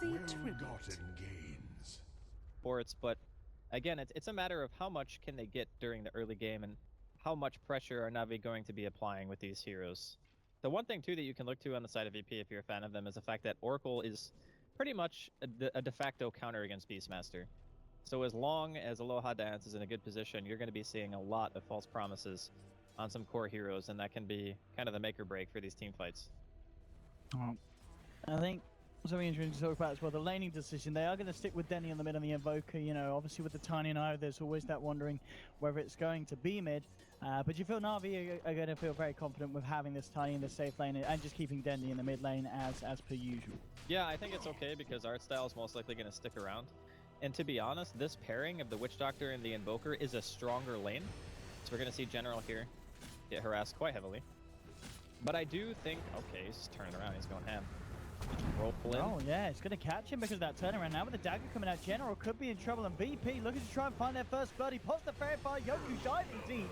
Worthy tribute. Well-gotten gains. Sports, but again, it's a matter of how much can they get during the early game and how much pressure are Na'Vi going to be applying with these heroes. The one thing, too, that you can look to on the side of VP if you're a fan of them is the fact that Oracle is pretty much a de facto counter against Beastmaster. So as long as Aloha Dance is in a good position, you're going to be seeing a lot of false promises on some core heroes, and that can be kind of the make or break for these team fights. I think something interesting to talk about as well, the laning decision. They are going to stick with Denny in the mid and the Invoker. You know, obviously with the Tiny and IO, there's always that wondering whether it's going to be mid. But you feel Na'Vi are going to feel very confident with having this Tiny in the safe lane and just keeping Denny in the mid lane as per usual. Yeah, I think it's okay because art style is most likely going to stick around. And to be honest, this pairing of the Witch Doctor and the Invoker is a stronger lane. So we're going to see General here get harassed quite heavily. But I do think... Okay, he's turning around. He's going ham. Roll in. Oh, yeah. It's going to catch him because of that turnaround. Now with the dagger coming out, General could be in trouble. And VP looking to try and find their first blood. He pops the fairy fire. Yoku diving deep.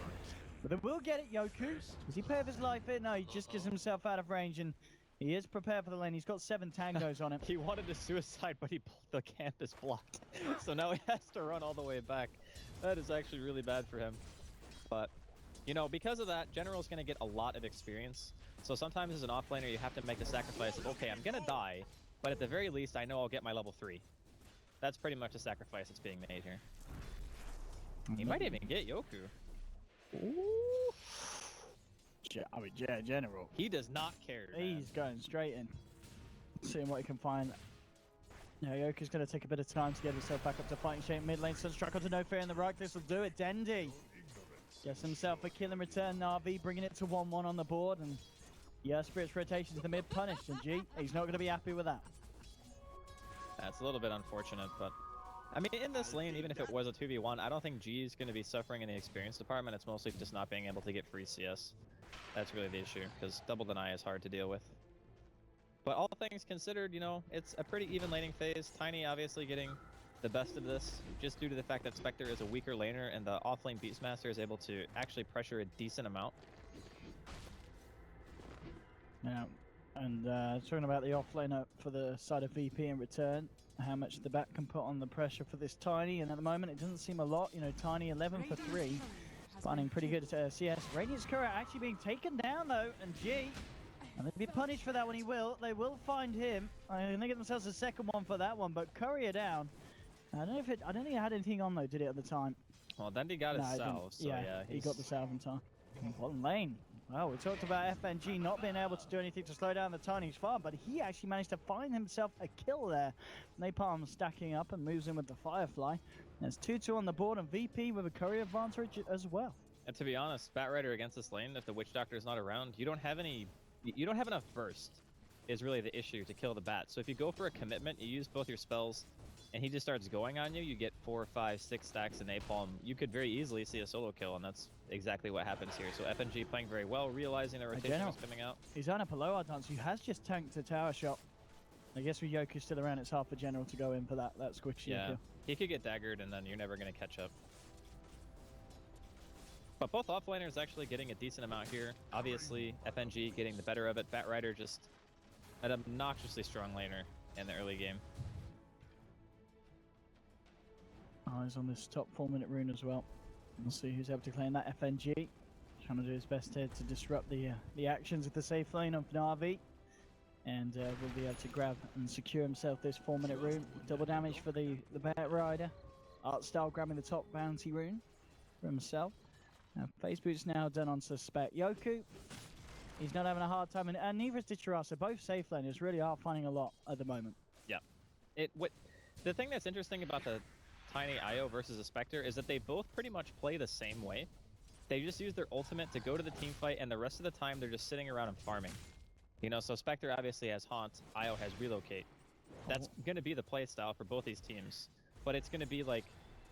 But they will get it, Yoku. Does he pay with his life here? No, he just gets himself out of range. And he is prepared for the lane. He's got 7 tangos on him. He wanted to suicide, but the camp is blocked. So now he has to run all the way back. That is actually really bad for him. But, you know, because of that, General's going to get a lot of experience. So sometimes as an offlaner, you have to make the sacrifice of, okay, I'm going to die, but at the very least, I know I'll get my level 3. That's pretty much a sacrifice that's being made here. He might even get Yoku. Ooh. I mean, General. He does not care. He's going straight in. Seeing what he can find. Now Yoku's going to take a bit of time to get himself back up to fighting shape mid lane. Sunstruck onto No Fear in the right. This will do it. Dendi gets himself a kill in return. Na'Vi bringing it to 1-1 on the board. And yeah, Spirit's rotation to the mid punished. And G, he's not going to be happy with that. That's a little bit unfortunate, but I mean, in this lane, even if it was a 2v1, I don't think G is going to be suffering in the experience department. It's mostly just not being able to get free CS. That's really the issue, because double deny is hard to deal with. But all things considered, you know, it's a pretty even laning phase. Tiny obviously getting the best of this, just due to the fact that Spectre is a weaker laner, and the offlane Beastmaster is able to actually pressure a decent amount. Yeah, and talking about the offlaner for the side of VP in return, how much the back can put on the pressure for this Tiny, and at the moment it doesn't seem a lot. You know, Tiny 11 for 3, finding pretty good CS. Radiant's Courier actually being taken down though, and G, and they'll be punished for that when he will. They will find him. I think they get themselves a second one for that one, but Courier down. I don't think it had anything on though, did it at the time? Well, then he got his salve, so yeah, he got the salve in time. Bottom lane. Well, we talked about FNG not being able to do anything to slow down the Tiny's farm, but he actually managed to find himself a kill there. Napalm stacking up and moves in with the Firefly. There's 2-2 on the board, and VP with a courier advantage as well. And to be honest, Batrider against this lane, if the Witch Doctor is not around, you don't have enough burst, is really the issue to kill the bat. So if you go for a commitment, you use both your spells, and he just starts going on you, you get 4, 5, 6 stacks of napalm. You could very easily see a solo kill, and that's exactly what happens here. So FNG playing very well, realizing the rotation was coming out. He's on a below dance, who has just tanked a tower shot. I guess with Yoku still around, it's hard for General to go in for that squishy kill. He could get daggered, and then you're never going to catch up. But both offlaners actually getting a decent amount here. Obviously, FNG getting the better of it. Batrider just an obnoxiously strong laner in the early game. Eyes on this top 4-minute rune as well. We'll see who's able to claim that. FNG trying to do his best here to disrupt the actions of the safe lane of Na'Vi, and will be able to grab and secure himself this 4-minute rune. Double damage for the Batrider. Art Style grabbing the top bounty rune for himself. Now Phase Boot's now done on Suspect. Yoku, he's not having a hard time, and neither is Dichirasa. Both safe laners really are finding a lot at the moment. Yeah. The thing that's interesting about the Tiny IO versus a Spectre is that they both pretty much play the same way. They just use their ultimate to go to the team fight, and the rest of the time they're just sitting around and farming. You know, so Spectre obviously has Haunt, IO has Relocate. That's going to be the play style for both these teams. But it's going to be like,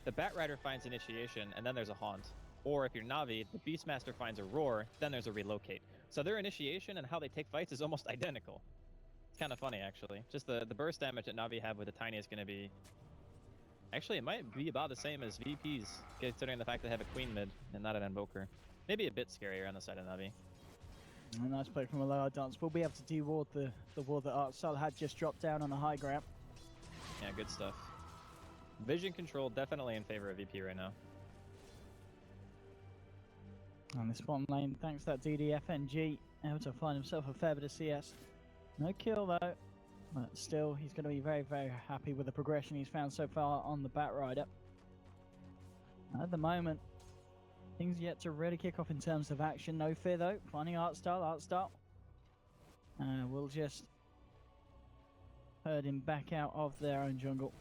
the Batrider finds Initiation, and then there's a Haunt. Or if you're Na'Vi, the Beastmaster finds a Roar, then there's a Relocate. So their initiation and how they take fights is almost identical. It's kind of funny, actually. Just the burst damage that Na'Vi have with the Tiny is going to be... Actually, it might be about the same as VP's, considering the fact they have a Queen mid and not an Invoker. Maybe a bit scarier on the side of Na'Vi. A nice play from a lower dance. We'll be able to de-ward the ward that Artstyle had just dropped down on the high ground. Yeah, good stuff. Vision control definitely in favor of VP right now. On this bottom lane, thanks to that DDFNG, able to find himself a fair bit of CS. No kill though, but still he's going to be very, very happy with the progression he's found so far on the Batrider. At the moment, things yet to really kick off in terms of action. No fear though, finding Artstyle. We'll just herd him back out of their own jungle.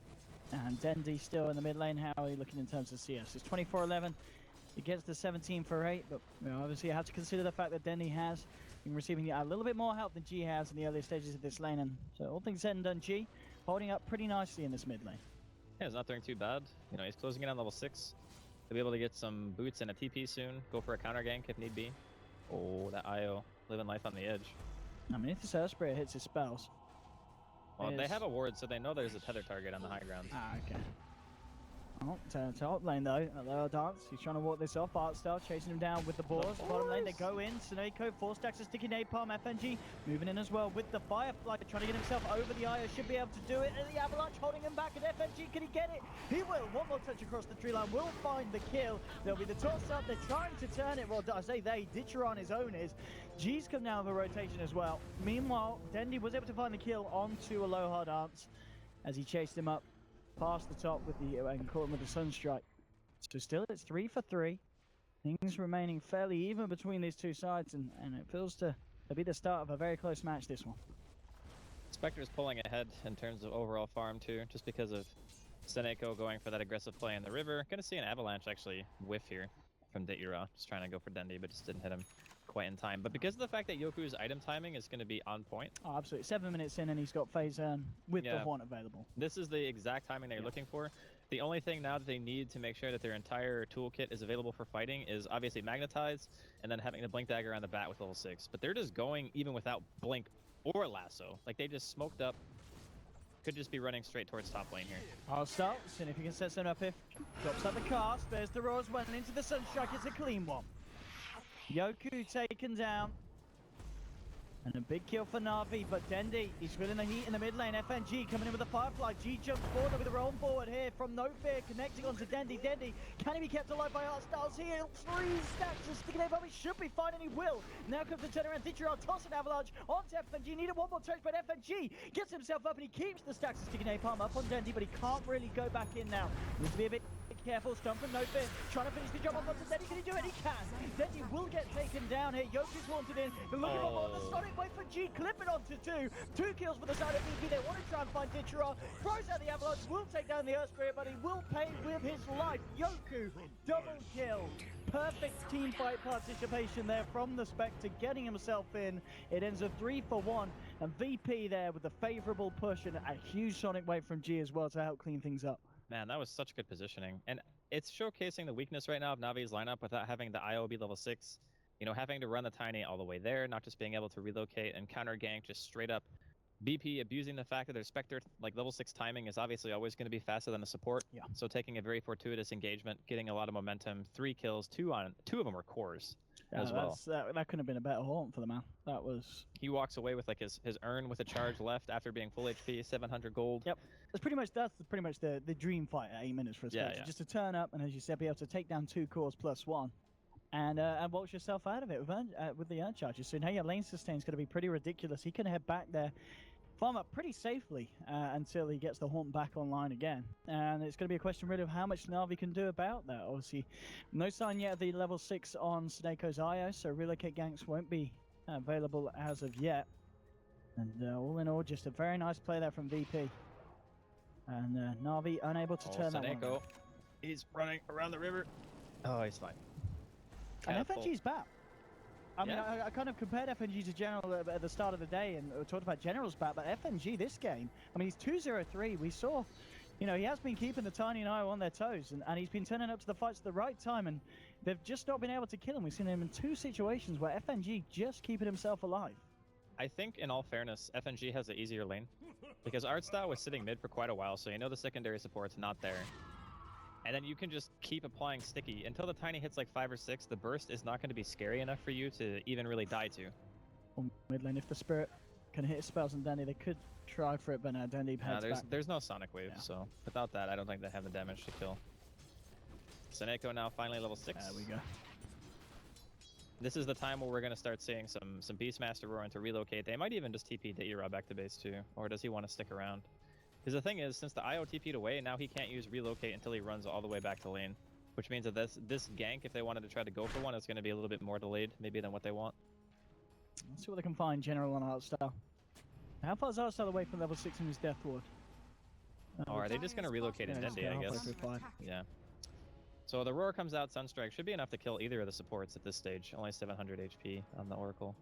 And Dendy still in the mid lane. How are you looking in terms of CS? It's 24-11. He gets the 17 for 8, but obviously you have to consider the fact that Dendy has been receiving a little bit more help than G has in the earlier stages of this lane. And so all things said and done, G holding up pretty nicely in this mid lane. Yeah, he's not doing too bad. You know, he's closing in on level 6. He'll be able to get some boots and a TP soon. Go for a counter gank if need be. Oh, that IO living life on the edge. I mean, if this Earth Spirit hits his spells. Well, they have a ward, so they know there's a tether target on the high ground. Ah, okay. Oh, to top lane though, lower dance. He's trying to walk this off. Artstyle chasing him down with the boars. Bottom lane, they go in. Suneko, 4 stacks of sticky napalm. FNG moving in as well with the Firefly, trying to get himself over the IO. Should be able to do it. And the Avalanche holding him back. And FNG, can he get it? He will. One more touch across the tree line will find the kill. There'll be the toss up. They're trying to turn it. Well, I say they. Ditcher on his own is. G's come down with a rotation as well. Meanwhile, Dendy was able to find the kill onto Aloha Dance as he chased him up past the top with the and caught him with the Sunstrike. So still it's 3 for 3. Things remaining fairly even between these two sides, and it feels to be the start of a very close match, this one. Spectre's pulling ahead in terms of overall farm too, just because of Suneko going for that aggressive play in the river. Gonna see an Avalanche actually whiff here from Deira, just trying to go for Dendy, but just didn't hit him quite in time. But because of the fact that Yoku's item timing is going to be on point. Oh, absolutely. 7 minutes in and he's got phase with the Horn available. This is the exact timing they're looking for. The only thing now that they need to make sure that their entire toolkit is available for fighting is obviously Magnetize and then having the Blink Dagger on the bat with level 6. But they're just going even without Blink or Lasso. Like they just smoked up. Could just be running straight towards top lane here. I'll start, seeing if he can set something up if drops out the cast. There's the Roars went into the Sunstrike. It's a clean one. Yoku taken down. And a big kill for Na'Vi, but Dendy, he's feeling the heat in the mid lane. FNG coming in with the Firefly. G jumps forward with a roll forward here from No Fear, connecting onto Dendy. Dendy, can he be kept alive by Artstyle's heal? 3 stacks of sticking there, he should be fine, and he will. Now comes the turnaround. Ditcher toss an Avalanche onto FNG. Needed one more touch, but FNG gets himself up and he keeps the stacks of sticking napalm up on Dendy, but he can't really go back in now. Needs to be a bit careful. Stump from No Fear, trying to finish the job off onto Dendy. Can he do it? He can. Dendy will get taken down here. Yoku's wanted in. But look at him on the Sonic wait for G, clip it onto 2. 2 kills for the side of VP. They want to try and find Ditcher. Throws out the Avalanche, will take down the Earth Spirit, but he will pay with his life. Yoku, double kill. Perfect team fight participation there from the Spectre, getting himself in. It ends a 3 for 1, and VP there with a favorable push and a huge Sonic wave from G as well to help clean things up. Man, that was such good positioning. And it's showcasing the weakness right now of Navi's lineup without having the IO be level 6. You know, having to run the Tiny all the way there, not just being able to relocate and counter gank just straight up. BP abusing the fact that their Spectre, like level 6 timing, is obviously always going to be faster than the support. Yeah. So taking a very fortuitous engagement, getting a lot of momentum, 3 kills, 2 of them were cores as well. That couldn't have been a better haunt for the man. That was... He walks away with like his urn with a charge left after being full HP, 700 gold. Yep. That's pretty much the dream fight at 8 minutes for a Spectre. Just to turn up and, as you said, be able to take down 2 cores plus 1. And watch yourself out of it with the urn charges. So now your lane sustain is going to be pretty ridiculous. He can head back there, farm up pretty safely until he gets the haunt back online again. And it's going to be a question really of how much Na'Vi can do about that. Obviously, no sign yet of the level 6 on Suneko's IO, so relocate ganks won't be available as of yet. And all in all, just a very nice play there from VP. And Na'Vi unable to turn that one. He's running around the river. Oh, he's fine. And FNG's back. I mean, I kind of compared FNG to General at the start of the day and talked about General's back, but FNG this game, I mean, he's 2-0-3. We saw, you know, he has been keeping the Tiny and IO on their toes, and he's been turning up to the fights at the right time, and they've just not been able to kill him. We've seen him in 2 situations where FNG just keeping himself alive. I think, in all fairness, FNG has the easier lane, because Artstyle was sitting mid for quite a while, so you know the secondary support's not there. And then you can just keep applying sticky. Until the Tiny hits like 5 or 6, the burst is not going to be scary enough for you to even really die to. On mid lane, if the Spirit can hit his spells on Danny, they could try for it, but no, Dendy heads back. There's no Sonic Wave, Yeah. so without that, I don't think they have the damage to kill. Seneko now finally level 6. There we go. This is the time where we're going to start seeing some Beastmaster roaring to relocate. They might even just TP Deira back to base too, or does he want to stick around? Because the thing is, since the IO TP'd away, now he can't use relocate until he runs all the way back to lane. Which means that this gank, if they wanted to try to go for one, is going to be a little bit more delayed maybe than what they want. Let's see what they can find general on Artstar. How far is Artstar away from level 6 in his Death Ward? Or are they just going to relocate in Dendi, I guess? Yeah. So the Roar comes out, Sunstrike should be enough to kill either of the supports at this stage. Only 700 HP on the Oracle.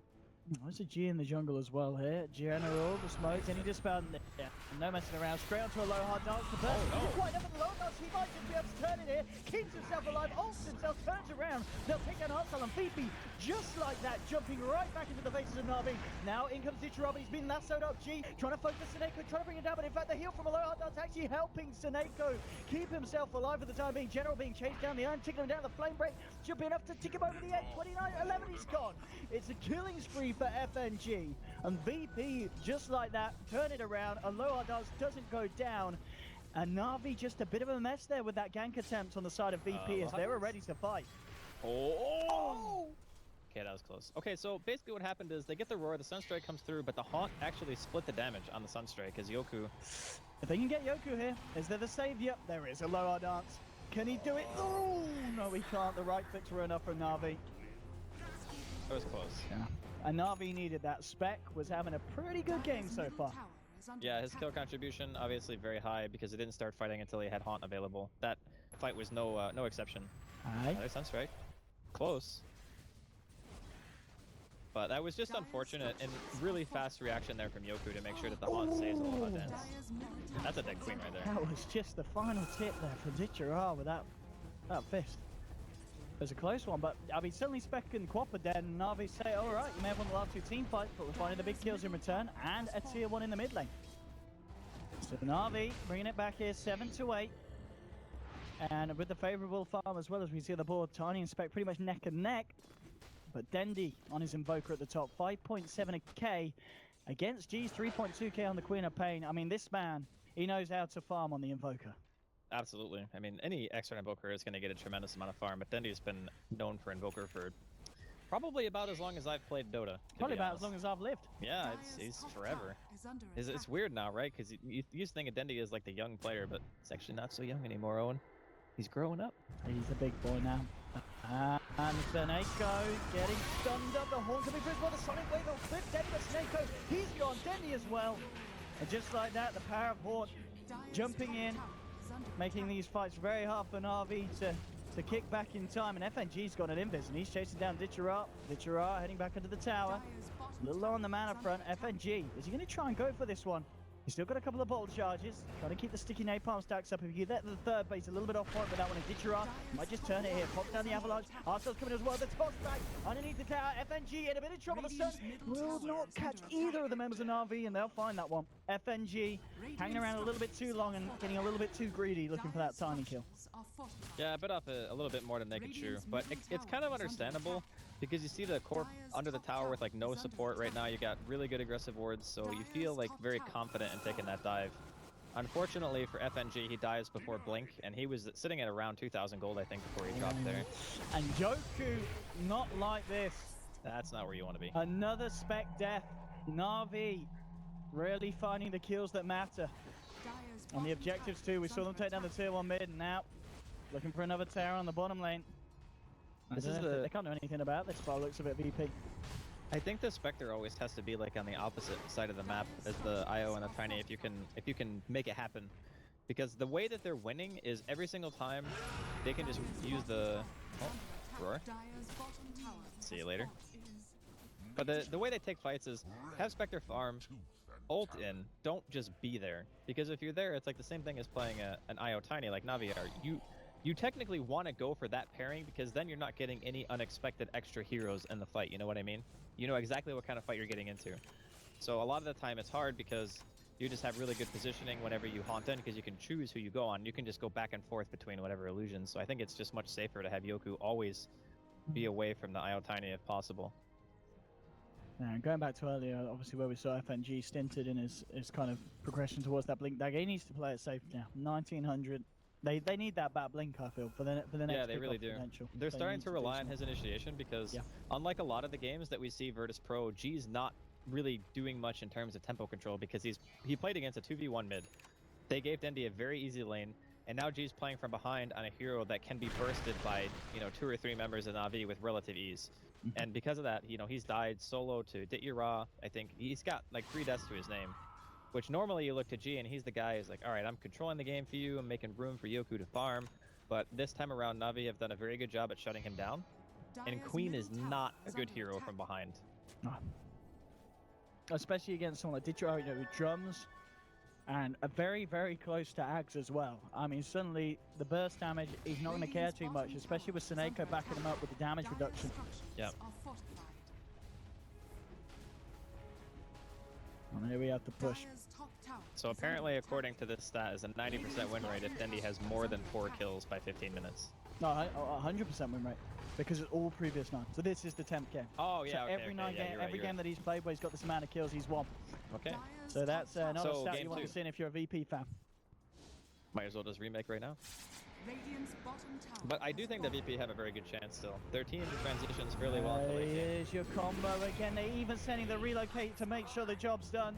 There's a G in the jungle as well here. General, the smokes, any dispel? Yeah, no messing around. Straight onto a low hard dance. The burst isn't quite enough for the low dance. He might just be able to turn it here. Keeps himself alive, ults himself, turns around. They'll take down Artsal and VP just like that, jumping right back into the faces of Na'Vi. Now in comes Ditchera, but he's been lassoed up. G trying to focus Seneko, trying to bring him down, but in fact the heal from a low hard dance actually helping Seneko keep himself alive for the time being. General being chased down the iron, ticking him down the flame break. Should be enough to tick him over the edge. 29-11, he's gone. It's a killing spree for FNG. And VP, just like that, turn it around. A low hard dance doesn't go down. And Na'Vi just a bit of a mess there with that gank attempt on the side of VP as they were ready to fight. Oh! Okay, that was close. Okay, so basically what happened is they get the Roar, the Sunstrike comes through, but the Haunt actually split the damage on the Sunstrike as Yoku. If they can get Yoku here, is there the save? Yep, there is a low hard dance. Can he do it? Oh, no, he can't. The right clicks were enough for Na'Vi. It was close. Yeah. And Na'Vi needed that. Spec was having a pretty good game so far. Yeah, his kill contribution obviously very high because he didn't start fighting until he had Haunt available. That fight was no exception. Aye. Another Sunstrike. Close. But that was just unfortunate and really fast reaction there from Yoku to make sure that the Haunt saves a little dance. That's a dead queen right there. That was just the final tip there for Ditchera with that fist. It was a close one, but I mean, certainly Spec and Quap are dead, and Na'Vi say, all right, you may have won the last 2 team fights, but we're finding the big kills in return, and a tier 1 in the mid lane. So Na'Vi bringing it back here, 7-8. And with the favorable farm as well, as we see the board, Tiny and Spec pretty much neck and neck. But Dendi on his Invoker at the top, 5.7k against G's 3.2k on the Queen of Pain. I mean, this man, he knows how to farm on the Invoker. Absolutely. I mean, any extra Invoker is going to get a tremendous amount of farm, but Dendi's been known for Invoker for probably about as long as I've played Dota. Probably about as long as I've lived. Yeah, it's forever. It's weird now, right? Because you used to think of Dendi as like the young player, but it's actually not so young anymore, Owen. He's growing up. He's a big boy now. And Seneko getting stunned up. The horn coming through as well. The Sonic Wave will flip Dendi, but Seneko, he's gone. Dendi as well. And just like that, the power of Horn jumping in, making these fights very hard for Na'Vi to kick back in time. And FNG's got an invis, and he's chasing down Ditchera. Ditchera heading back into the tower. A little low on the mana front. FNG, is he going to try and go for this one? He's still got a couple of bolt charges. Trying to keep the sticky napalm stacks up. If you get to the third base, a little bit off point with that one. And Ditchera might just turn it here. Pop down the avalanche. Arsel's coming as well. The toss back underneath the tower. FNG in a bit of trouble. The Sun will not catch either of the members of Na'Vi, and they'll find that one. FNG hanging around a little bit too long and getting a little bit too greedy, looking for that tiny kill. Yeah, I bit off a little bit more than they could chew, but it's kind of understandable because you see the Corp under the tower with like no support right now. You got really good aggressive wards, so you feel like very confident in taking that dive. Unfortunately for FNG, he dies before Blink, and he was sitting at around 2,000 gold, I think, before he dropped there. And Yoku, not like this. That's not where you want to be. Another Spec death. Na'Vi really finding the kills that matter. On the objectives too, we saw them take down the tier 1 mid, and now looking for another tower on the bottom lane. They can't do anything about this by the looks of it, VP. I think the Spectre always has to be like on the opposite side of the map as the IO and the Tiny if you can make it happen. Because the way that they're winning is every single time they can just use the Roar. See you later. But the way they take fights is have Spectre farm, ult in, don't just be there. Because if you're there, it's like the same thing as playing an IO Tiny like Navi are. You technically want to go for that pairing because then you're not getting any unexpected extra heroes in the fight, you know what I mean? You know exactly what kind of fight you're getting into. So a lot of the time it's hard because you just have really good positioning whenever you haunt in because you can choose who you go on. You can just go back and forth between whatever illusions. So I think it's just much safer to have Yoku always be away from the IO Tiny if possible. And going back to earlier, obviously where we saw FNG stinted in his kind of progression towards that blink dagger, he needs to play it safe now. 1900. They need that bat blink, I feel, for the next Yeah, they really do. potential. They're They starting need to do rely on so. his initiation because, Yeah. unlike a lot of the games that we see Virtus.pro, G's not really doing much in terms of tempo control because he played against a 2v1 mid. They gave Dendi a very easy lane, and now G's playing from behind on a hero that can be bursted by 2 or 3 members of Na'Vi with relative ease. And because of that, he's died solo to Ditira. I think he's got like 3 deaths to his name, which normally you look to G and he's the guy who's like, all right, I'm controlling the game for you, I'm making room for Yoku to farm. But this time around, Na'Vi have done a very good job at shutting him down, and Queen is not a good hero from behind. No. Especially against someone like Ditira, with drums, and a very, very close to Ags as well. I mean, suddenly the burst damage, he's not going to care too much, especially with Seneko backing him up with the damage reduction. Yeah. And here we have the push. So apparently, according to this stat, is a 90% win rate if Dendi has more than 4 kills by 15 minutes. No, 100% win rate, because it's all previous 9. So this is the 10th game. Oh yeah, So okay, every okay, yeah, every game that he's played where he's got this amount of kills, he's won. Okay. So that's not a So, stat game you want 2. to see if you're a VP fan. Might as well just remake right now. But I do think that VP have a very good chance still. Their team transitions fairly well into late game. Here's your combo again. They're even sending the relocate to make sure the job's done.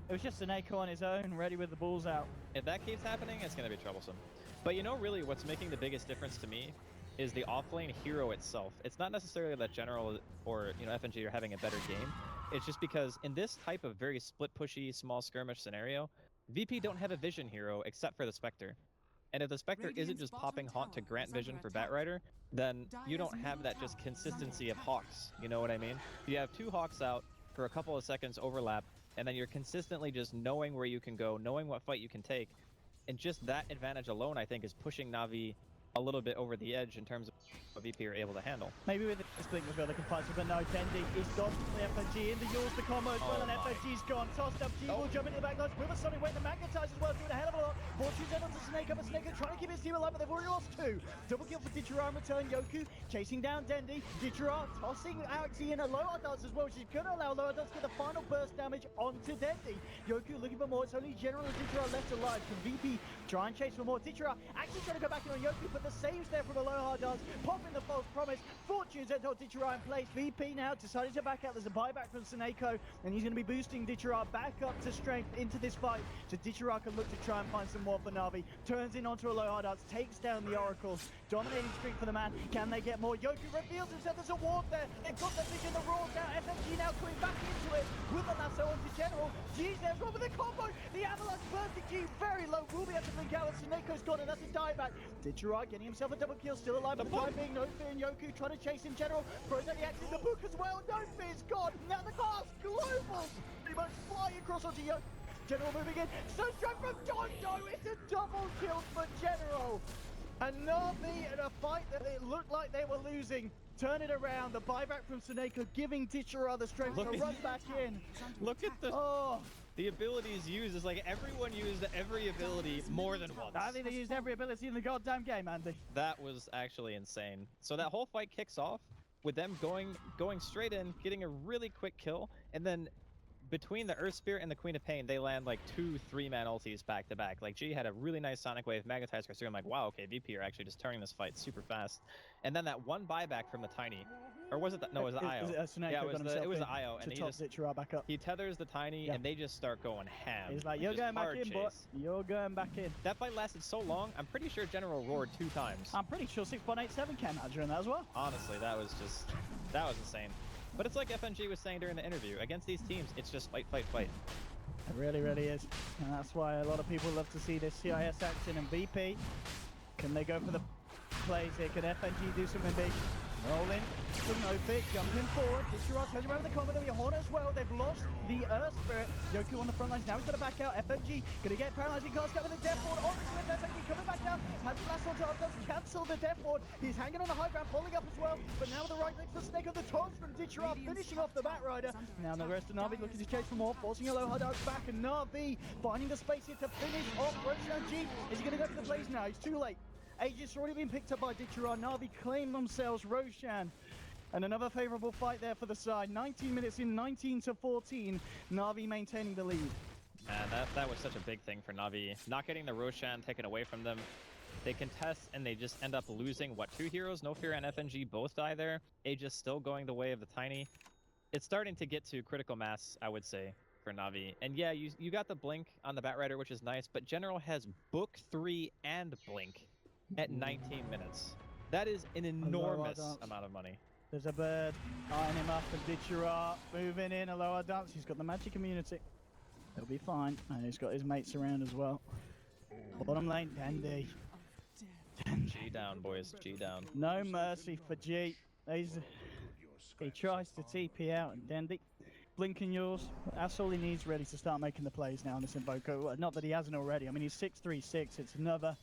It was just Seneko on his own, ready with the balls out. If that keeps happening, it's going to be troublesome. But really what's making the biggest difference to me is the offlane hero itself. It's not necessarily that General or FNG are having a better game. It's just because in this type of very split pushy, small skirmish scenario, VP don't have a vision hero except for the Spectre. And if the Spectre isn't just popping Haunt to grant vision for Batrider, then you don't have that just consistency of Hawks. You know what I mean? You have 2 Hawks out for a couple of seconds overlap, and then you're consistently just knowing where you can go, knowing what fight you can take. And just that advantage alone, I think, is pushing Na'Vi a little bit over the edge in terms of what VP are able to handle. Maybe with this blink reveal they can fight some, but no, Dendi is gone from the FNG. In the yours the combo as well, and FNG's gone. Tossed up, G will jump into the back lines with a Sonic Wave. The Magnetize as well, doing a hell of a lot. Fortune's end onto Snake, but Snake trying to keep his team alive, but they've already lost 2. Double kill for Ditira in return. Yoku chasing down Dendi. Ditira tossing Axie in a Loa Dance as well. She's going to allow Loa Dance to get the final burst damage onto Dendi. Yoku looking for more. It's only General and Ditira left alive. Can VP try and chase for more? Ditira actually trying to go back in on Yoku, but the saves there from the Loa Dance, popping the false promise. Fortune's end on Ditira in place. VP now decided to back out. There's a buyback from Seneko, and he's going to be boosting Ditira back up to strength into this fight. So Ditira can look to try and find some more for Na'Vi. Turns in onto a Loa Dance, takes down the Oracles. Dominating streak for the man. Can they get more? Yoku reveals himself. There's a ward there. They've got the vision, the roars out. FNG now coming back into it with the lasso onto General. G's there as well with the combo. The Avalanche bursting G very low. Will be able to blink out, and Seneko's got it. That's a dieback. Ditira getting himself a double kill, still alive for the time being. No fear, and Yoku trying to chase in General. Throws out the axe in the book as well. No fear's gone. Now the glass globals pretty much flying across onto Yoku. General moving in. So straight from Dondo. It's a double kill for General. And Na'Vi in a fight that it looked like they were losing. Turn it around. The buyback from Seneko giving Ditira the strength to run back in. Look at the abilities used. Is like everyone used every ability more than once. I think they used every ability in the goddamn game, Andy. That was actually insane. So that whole fight kicks off with them going straight in, getting a really quick kill, and then between the Earth Spirit and the Queen of Pain, they land like 2 3-man ultis back to back. Like G had a really nice Sonic Wave, Magnetize Crystal. I'm like, wow, okay, VP are actually just turning this fight super fast. And then that one buyback from the Tiny, or was it? No, it was the IO. Yeah, it was the IO, and he tethers the Tiny, and they just start going ham. He's like, you're going back in, boy. You're going back in. That fight lasted so long. I'm pretty sure General roared 2 times. I'm pretty sure 6.87 came out during that as well. Honestly, that was insane. But it's like FNG was saying during the interview, against these teams, it's just fight, fight, fight. It really, really is. And that's why a lot of people love to see this CIS action. And VP, can they go for the plays here? Can FNG do something big? Roll in, with no fit, jumping forward. Ditira turns around the combo, the Horn as well. They've lost the Earth Spirit. Yoku on the front lines, now he's got to back out. FNG gonna get paralyzing cast with the Death Ward on the Swift. FNG coming back down. Has the last one to does cancel the Death Ward. He's hanging on the high ground, pulling up as well. But now with the right leg for Snake of the taunts from Ditira, finishing off the Batrider. Now the rest of Na'Vi looking to chase for more, forcing a low hard out back. And Na'Vi finding the space here to finish off Roshan G. Is he gonna go for the plays now? He's too late. Aegis already been picked up by Ditira. Na'Vi claim themselves. Roshan And another favorable fight there for the side. 19 minutes in, 19-14. Na'Vi maintaining the lead. And that was such a big thing for Na'Vi. Not getting the Roshan taken away from them. They contest and they just end up losing, what, 2 heroes? No Fear and FNG both die there. Aegis still going the way of the Tiny. It's starting to get to critical mass, I would say, for Na'Vi. And yeah, you got the Blink on the Batrider, which is nice, but General has Book 3 and Blink at 19 minutes. That is an enormous amount of money. There's a bird eyeing him up, and Ditchera moving in a lower dance. He's got the magic immunity. He'll be fine. And he's got his mates around as well. Bottom lane, Dandy. G down, boys. G down. No mercy for G. He tries to TP out, and Dandy. Blinking yours. That's all he needs really to start making the plays now on this Invoker. Not that he hasn't already. I mean, he's 6-3-6. It's another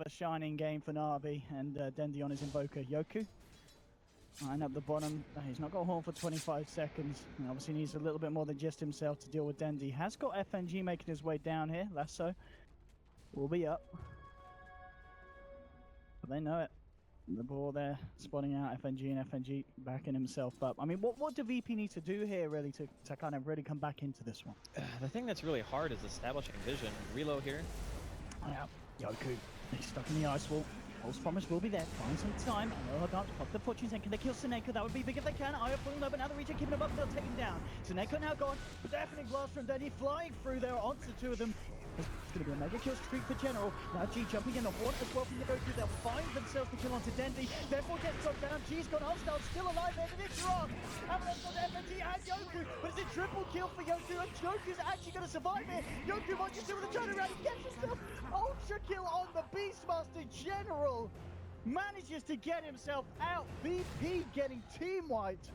shining game for Na'Vi, and Dendi on his Invoker. Yoku. Line up the bottom. He's not got a horn for 25 seconds. And obviously needs a little bit more than just himself to deal with Dendi. Has got FNG making his way down here. Lasso will be up. But they know it. The ball there, spotting out FNG, and FNG backing himself up. I mean, what do VP need to do here really to kind of really come back into this one? The thing that's really hard is establishing vision. Reload here. Yeah, Yoku. He's stuck in the ice wall. False promise will be there. Find some time. Oh, dance, pop the fortunes, and can they kill Seneko? That would be big if they can. Io pulling over, now the region keeping him up, they'll take him down. Seneko now gone. Deafening blast from Denny, flying through there onto 2 of them. It's going to be a mega kill streak for General. Now G jumping in the horn as well from Yoku. They'll find themselves the kill onto Dendi. Therefore gets knocked down. G's gone hostile, still alive there, but it's wrong. Avalanche on FNG and Yoku. But it's a triple kill for Yoku, and Yoku's actually going to survive here. Yoku wants to do with a turnaround. He gets himself ultra kill on the Beastmaster. General manages to get himself out. VP getting team wiped.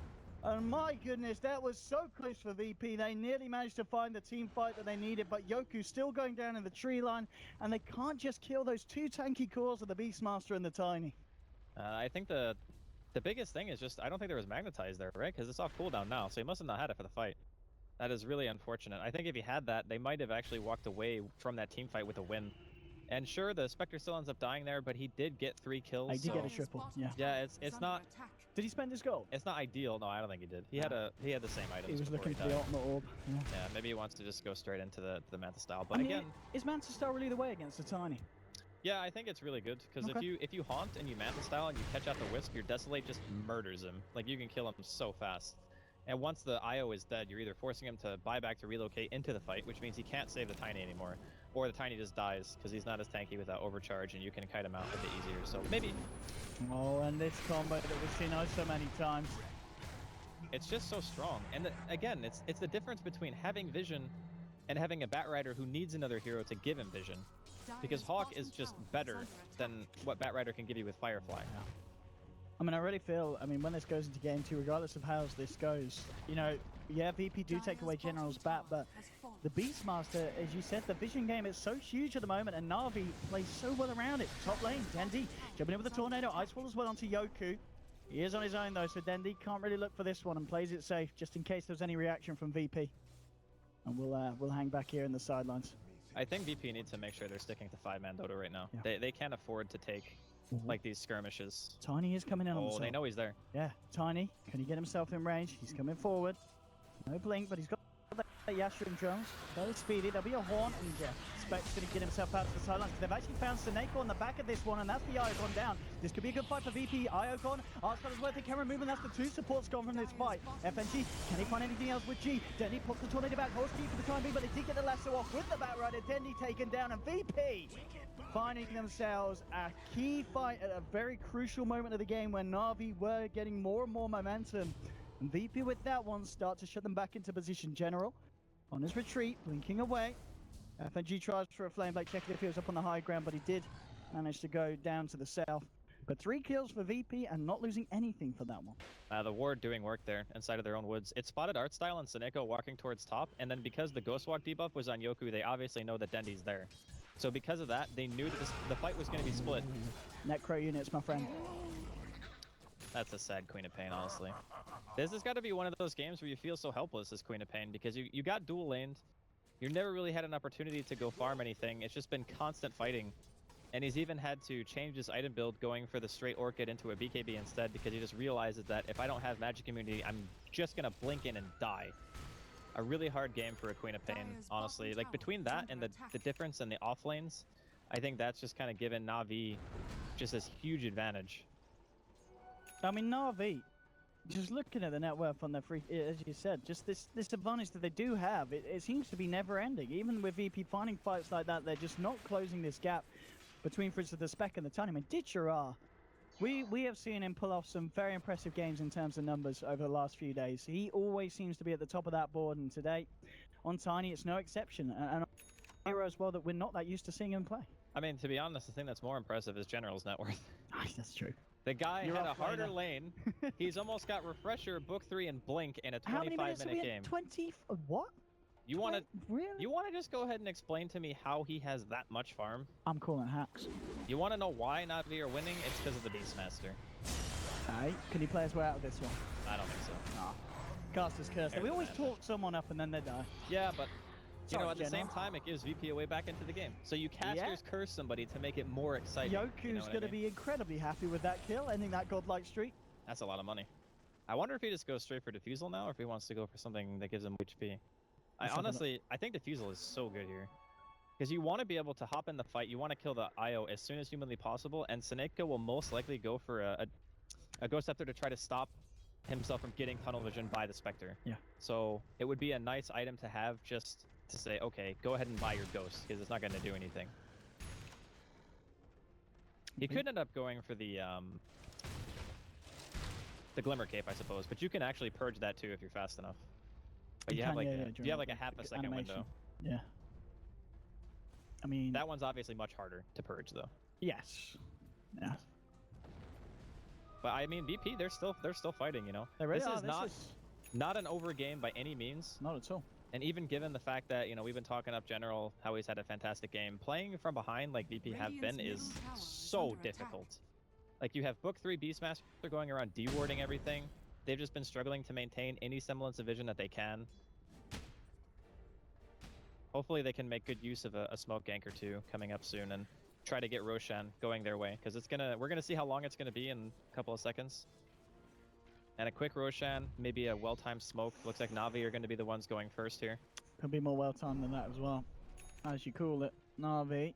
And my goodness, that was so close for VP. They nearly managed to find the team fight that they needed, but Yoku's still going down in the tree line, and they can't just kill those 2 tanky cores of the Beastmaster and the Tiny. I think the biggest thing is just, I don't think there was Magnetize there, right? Because it's off cooldown now, so he must have not had it for the fight. That is really unfortunate. I think if he had that, they might have actually walked away from that team fight with a win. And sure, the Spectre still ends up dying there, but he did get 3 kills. He did get a triple, yeah. Yeah, it's not... Did he spend his gold? It's not ideal. No, I don't think he did. He had the same items. He was looking for the ultimate orb. Yeah. Yeah, maybe he wants to just go straight into the Manta style. But I mean, again, is Manta style really the way against the Tiny? Yeah, I think it's really good because if you haunt and you Manta style and you catch out the Wisp, your Desolate just murders him. Like, you can kill him so fast. And once the IO is dead, you're either forcing him to buy back to relocate into the fight, which means he can't save the Tiny anymore, or the Tiny just dies because he's not as tanky with that overcharge, and you can kite him out a bit easier. So maybe. Oh, and this combo that we've seen so many times. It's just so strong. And again, it's the difference between having vision and having a Batrider who needs another hero to give him vision. Because Hawk is just better than what Batrider can give you with Firefly. Yeah. I mean, I really feel, when this goes into game 2, regardless of how this goes, yeah, VP do take away General's bat, but the Beastmaster, as you said, the vision game is so huge at the moment, and Na'Vi plays so well around it. Top lane, Dendi jumping in with the Tornado, Ice Wall as well onto Yoku. He is on his own though, so Dendi can't really look for this one and plays it safe, just in case there's any reaction from VP. And we'll hang back here in the sidelines. I think VP needs to make sure they're sticking to 5-man Dota right now. Yeah. They can't afford to take like these skirmishes. Tiny is coming in on the side. They know he's there. Yeah, Tiny, can he get himself in range? He's coming forward. No blink, but he's got that Yashroom drones. Very speedy. There'll be a horn, and Spec's going to get himself out to the sidelines. They've actually found Seneko on the back of this one, and that's the Iocon down. This could be a good fight for VP. Iocon, Arscott is worth the camera movement. That's the 2 supports gone from this fight. FNG, can he find anything else with G? Denny puts the Tornado back. Holds G for the time being, but they did get the lasso off with the Batrider. Denny taken down, and VP finding themselves a key fight at a very crucial moment of the game when Na'Vi were getting more and more momentum. And VP with that one start to shut them back into position. General on his retreat, blinking away. FNG tries for a flame blade, checking if he was up on the high ground, but he did manage to go down to the south. But 3 kills for VP and not losing anything for that one. The ward doing work there inside of their own woods. It spotted art style and Seneko walking towards top, and then because the Ghost Walk debuff was on Yoku, they obviously know that Dendi's there. So because of that, they knew that the fight was going to be split. Necro units, my friend. That's a sad Queen of Pain, honestly. This has got to be one of those games where you feel so helpless as Queen of Pain, because you got dual laned. You never really had an opportunity to go farm anything. It's just been constant fighting. And he's even had to change his item build, going for the straight Orchid into a BKB instead, because he just realizes that if I don't have Magic Immunity, I'm just going to blink in and die. A really hard game for a Queen of Pain, honestly. Like, between that and the difference in the off lanes, I think that's just kind of given Na'Vi just this huge advantage. I mean, Na'Vi, just looking at the net worth on their free, as you said, just this advantage that they do have, it seems to be never ending. Even with VP finding fights like that, they're just not closing this gap between, for instance, the Spec and the Tiny. I mean, Ditchara, we have seen him pull off some very impressive games in terms of numbers over the last few days. He always seems to be at the top of that board, and today, on Tiny, it's no exception. And hero as well that we're not that used to seeing him play. I mean, to be honest, the thing that's more impressive is General's net worth. That's true. The guy You're had a off harder laner. lane. He's almost got Refresher, Book 3, and Blink in a How many minutes 25-minute are we game. in? 20? What? You want to Really? you want to just go ahead and explain to me how he has that much farm? I'm calling hacks. You want to know why Na'Vi are winning? It's because of the Beastmaster. Alright, can he play his way out of this one? I don't think so. Nah. Caster's curse. We always talk someone up and then they die. Yeah, but you know, Sorry, at the same General. time, it gives VP a way back into the game. So you casters curse somebody to make it more exciting. Yoku's you know what I going to mean? be incredibly happy with that kill, ending that godlike streak. That's a lot of money. I wonder if he just goes straight for Diffusal now, or if he wants to go for something that gives him HP. I think Diffusal is so good here. Because you want to be able to hop in the fight, you want to kill the IO as soon as humanly possible, and Seneca will most likely go for a Ghost Scepter to try to stop himself from getting tunnel vision by the Spectre. Yeah. So it would be a nice item to have, just to say, okay, go ahead and buy your Ghost, because it's not going to do anything. He could end up going for the Glimmer Cape, I suppose, but you can actually purge that too if you're fast enough. But you have like you have like a half a second window. Yeah. I mean, that one's obviously much harder to purge, though. Yes. Yeah. But I mean, VP, they're still fighting, you know. They really this are. is not an over game by any means. Not at all. And even given the fact that, you know, we've been talking up General, how he's had a fantastic game, playing from behind like VP have been is so difficult. Like, you have Book 3 Beastmaster going around dewarding everything. They've just been struggling to maintain any semblance of vision that they can. Hopefully they can make good use of a smoke gank or two coming up soon and try to get Roshan going their way, because we're gonna see how long it's gonna be in a couple of seconds. And a quick Roshan, maybe a well-timed smoke. Looks like Na'Vi are gonna be the ones going first here. Could be more well-timed than that as well, as you call it. Na'Vi.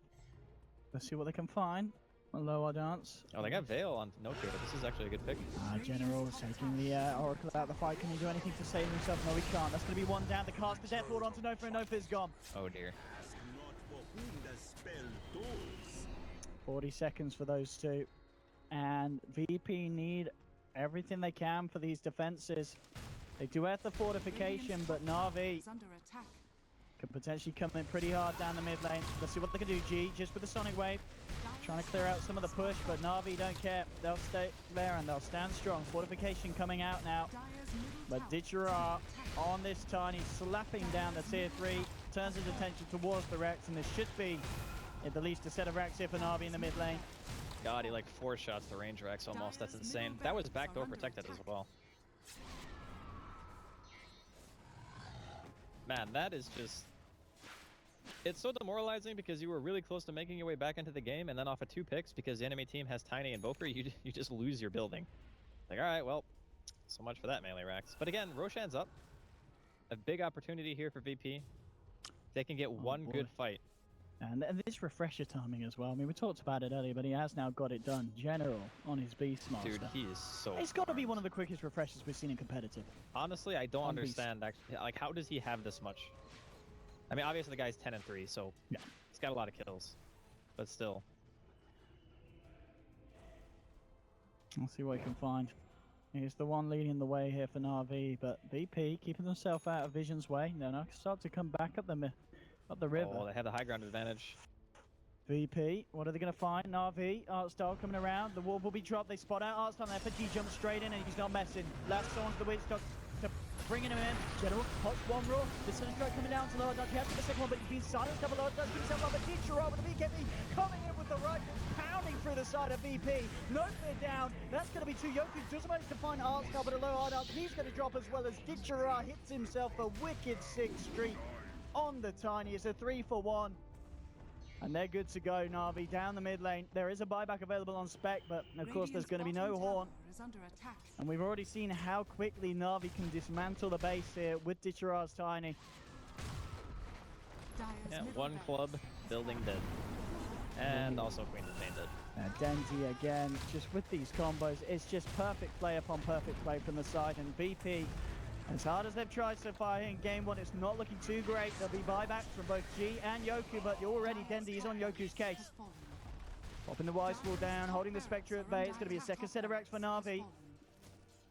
Let's see what they can find. A lower dance. Oh, they got Veil on no-trader. This is actually a good pick. General's taking the Oracle out of the fight. Can he do anything to save himself? No, he can't. That's going to be one down. The cast the Death Lord onto Nofa, and Nofa is gone. Oh, dear. 40 seconds for those two. And VP need everything they can for these defenses. They do have the fortification, but Na'Vi can potentially come in pretty hard down the mid lane. Let's see what they can do. G just with the Sonic Wave. Trying to clear out some of the push, but Na'Vi don't care. They'll stay there and they'll stand strong. Fortification coming out now. But Ditchara on this Tiny, slapping down the tier 3, turns his attention towards the Rex, and this should be at the least a set of Rex here for Na'Vi in the mid lane. God, he like 4 shots the range Rex almost. That's insane. That was backdoor protected as well. Man, that is just... It's so demoralizing because you were really close to making your way back into the game, and then off of 2 picks, because the enemy team has Tiny and Boper, you just lose your building. Like, alright, well, so much for that melee Rax. But again, Roshan's up. A big opportunity here for VP. They can get one good fight. And this refresher timing as well. I mean, we talked about it earlier, but he has now got it done. General on his Beastmaster. Dude, he is so It's got to be one of the quickest refreshers we've seen in competitive. Honestly, I don't understand. Actually, like, how does he have this much? I mean, obviously the guy's 10 and 3, so yeah, he's got a lot of kills, but still. We'll see what he can find. He's the one leading the way here for Na'Vi, but VP keeping themselves out of Vision's way. No, start to come back up the river. Oh, they have the high ground advantage. VP, what are they going to find? Na'Vi, Artstar coming around. The wall will be dropped. They spot out Artstar there, but G jumps straight in and he's not messing. Last onto the Witch Dog. Bringing him in. General pots one raw. The Sunstrike coming down to lower dodge. He has to the second one, but he's silenced. Double lower dodge. Gives himself up. But Ditchara with the BKB coming in with the right, pounding through the side of VP. No fear down. That's going to be 2. Yoku doesn't manage to find Artstar, but a low hard out. He's going to drop as well as Ditchara hits himself a wicked 6th streak on the Tiny. It's a 3 for 1. And they're good to go, Na'Vi, down the mid lane. There is a buyback available on Spec, but of course there's going to be no Horn. And we've already seen how quickly Na'Vi can dismantle the base here with Ditchara's Tiny. Yeah, one club, building dead. And also Queen of Pain dead. Denzi again, just with these combos, it's just perfect play upon perfect play from the side. And VP, as hard as they've tried so far in game one, it's not looking too great. There'll be buybacks from both G and Yoku, but already Dendi is on Yoku's case. Popping the Wise Wall down, holding the Spectre at bay. It's going to be a second set of racks for Na'Vi.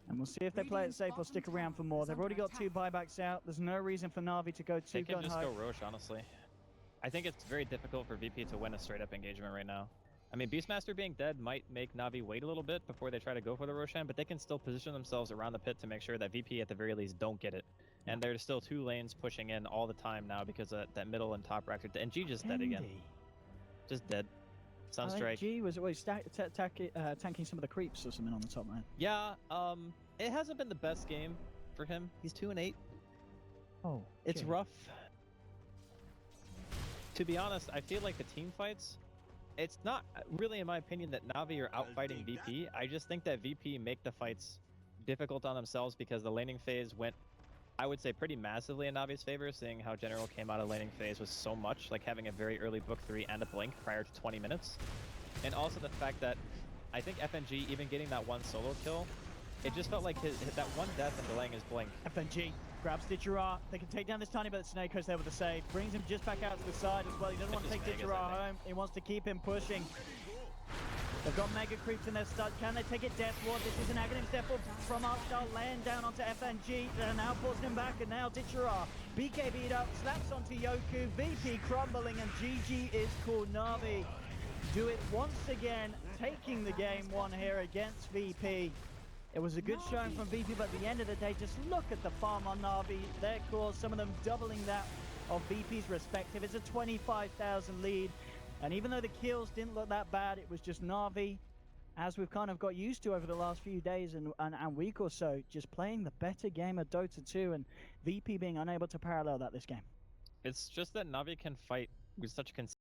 And we'll see if they play it safe or stick around for more. They've already got 2 buybacks out. There's no reason for Na'Vi to go too gun-ho. They can just go Roche, honestly. I think it's very difficult for VP to win a straight-up engagement right now. I mean, Beastmaster being dead might make Na'Vi wait a little bit before they try to go for the Roshan, but they can still position themselves around the pit to make sure that VP at the very least don't get it. And there's still 2 lanes pushing in all the time now because of that middle and top rack. And G just dead again. Just dead. Sunstrike. G was tanking some of the creeps or something on the top lane. Yeah, it hasn't been the best game for him. He's 2-8. Oh, it's rough. To be honest, I feel like the team fights, it's not really, in my opinion, that Na'Vi are outfighting VP. I just think that VP make the fights difficult on themselves because the laning phase went, I would say, pretty massively in Na'Vi's favor, seeing how General came out of laning phase with so much, like having a very early book 3 and a blink prior to 20 minutes. And also the fact that I think FNG, even getting that 1 solo kill, it just felt like that 1 death and delaying his blink. FNG grabs Ditchara. They can take down this Tiny, but Snakeho's there with the save. Brings him just back out to the side as well. He doesn't want to take Ditchara home. He wants to keep him pushing. They've got mega creeps in their stud. Can they take it Deathward? This is an Aghanim step from Arkstar, laying down onto FNG. They're now forcing him back, and now Ditchara. BKB'd up, slaps onto Yoku. VP crumbling, and GG is called. Na'Vi do it once again, taking the game 1 here against VP. It was a good showing from VP, but at the end of the day, just look at the farm on Na'Vi. Their cores, some of them doubling that of VP's respective. It's a 25,000 lead. And even though the kills didn't look that bad, it was just Na'Vi, as we've kind of got used to over the last few days and week or so, just playing the better game of Dota 2 and VP being unable to parallel that this game. It's just that Na'Vi can fight with such consistency.